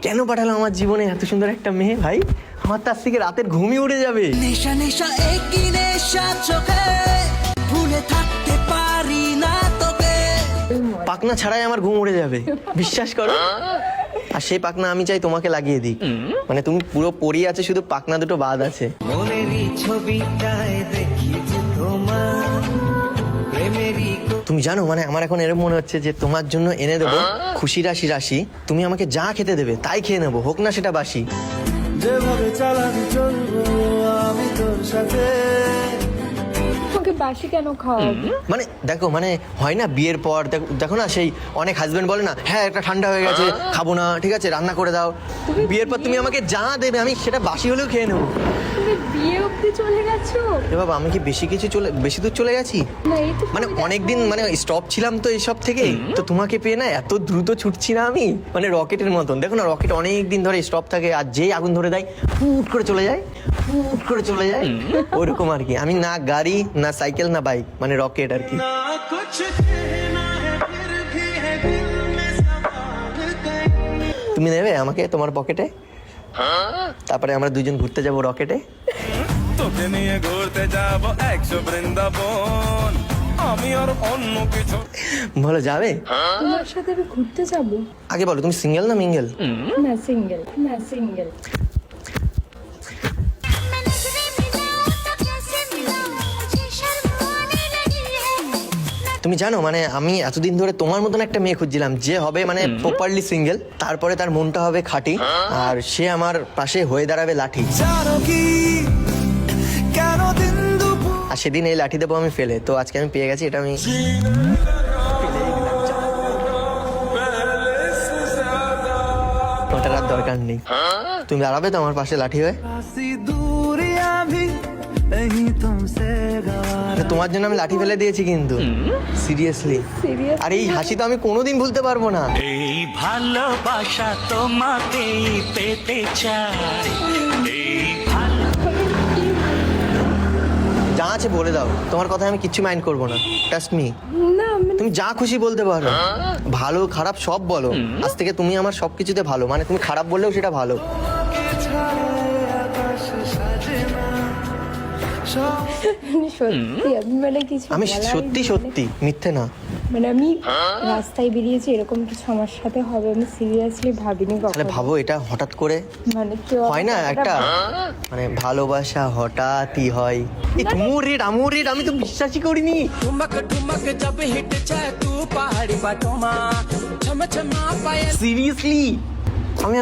কেন পাঠালো আমার জীবনে এত সুন্দর একটা মেয়ে? ভাই আমার তার থেকে রাতের ঘুমই উড়ে যাবে। নেশা নেশা একই নেশা চোখে, ভুলে থাকতে পারি না তোকে। পাকনা ছাড়াই আমার ঘুম উড়ে যাবে, বিশ্বাস করো। আর সেই পাকনা আমি চাই তোমাকে লাগিয়ে দিই, মানে তুমি পুরো পড়ি আছে, শুধু পাকনা দুটো বাদ আছে। মনেরই ছবিটায় দেখি যে তোমার প্রেমেরই। তুমি জানো মানে আমার এখন এরকম মনে হচ্ছে যে তোমার জন্য এনে দেবো খুশি রাশি রাশি, তুমি আমাকে যা খেতে দেবে তাই খেয়ে নেবো, হোক না সেটা বাসি। যেভাবে চালাবি চলবো আমি তোর সাথে। ওকে বাসি কেন খাওয়াবো? মানে দেখো, মানে হয় না বিয়ের পর দেখো না, সেই অনেক হাজবেন্ড বলে না, হ্যাঁ একটা ঠান্ডা হয়ে গেছে খাবো না, ঠিক আছে রান্না করে দাও। বিয়ের পর তুমি আমাকে যা দেবে আমি সেটা বাসি হলেও খেয়ে নেবো। তুমি বিয়ে অবধি চলে গেছো? এ বাবা, আমি কি বেশি দূর চলে গেছি? না এই তো মানে অনেকদিন মানে স্টপ ছিলাম তো এইসব থেকে, তো তোমাকে পেয়ে না এত দ্রুত ছুটছি না আমি, মানে রকেটের মতন। দেখো না, রকেট অনেক দিন ধরে স্টপ থাকে, আর যেই আগুন ধরে দেয় ফুট করে চলে যায়, ফুট করে চলে যায়, ওরকম আর কি। আমি না গাড়ি না সাইকেল না বাইক, মানে রকেট আর কি। তুমি নেবে আমাকে তোমার পকেটে, তারপরে আমরা দুজন ঘুরতে যাবো রকেটে। তোকে নিয়ে ঘুরতে যাব 100 বৃন্দাবন, আমি আর অন্য কিছু। বলো যাবে? তোমার সাথে আমি ঘুরতে যাবো? আগে বলো তুমি সিঙ্গেল না মিঙ্গেল? না সিঙ্গেল, না সিঙ্গেল। তুমি জানো মানে আমি এতদিন ধরে তোমার মতন একটা মেয়ে খুঁজছিলাম, যে হবে মানে প্রপারলি সিঙ্গেল, তারপরে তার মনটা হবে খাঁটি, আর সে আমার পাশে হয়ে দাঁড়াবে লাঠি। জানো কি কেন দিন দুপুর আর সেদিন এই লাঠি দেবো আমি ফেলে, তো আজকে আমি পেয়ে গেছি, এটা আমি ওটার আর দরকার নেই। তুমি দাঁড়াবে তো আমার পাশে লাঠি হয়ে? सी दूरियां भी नहीं तुमसे गवारा। তোমার জন্য আমি লাঠি ফেলে দিয়েছি কিন্তু, সিরিয়াসলি। সিরিয়াস? আর এই হাসি তো আমি কোনোদিন ভুলতে পারবো না। এই ভালোবাসা তোমাকেই পেতে চাই, এই ভালো যা আছে বলে দাও, তোমার কথা আমি কিচ্ছু মাইন্ড করবো না, ট্রাস্ট মি। না মানে তুমি যা খুশি বলতে পারো, ভালো খারাপ সব বলো। আজ থেকে তুমি আমার সবকিছুতে ভালো, মানে তুমি খারাপ বললেও সেটা ভালো। মানে সত্যি আমি মানে কিছু আমি বলারই সত্যি নেই। সত্যি, মিথ্যে না। মানে আমি রাস্তায় বেরিয়েছি এরকম কিছু আমার সাথে হবে আমি সিরিয়াসলি ভাবিনি তাহলে কখনো। ভাবো এটা হঠাৎ করে মানে কেউ হয় না আমাকে একটা, মানে ভালোবাসা হঠাৎই হয়। এই আমুর রেট আমি তো বিশ্বাসই করিনি। ठुमक ठुमक जब हिट जाए तू पहाड़ी बाटों में छम छमा पाए। সিরিয়াসলি আমি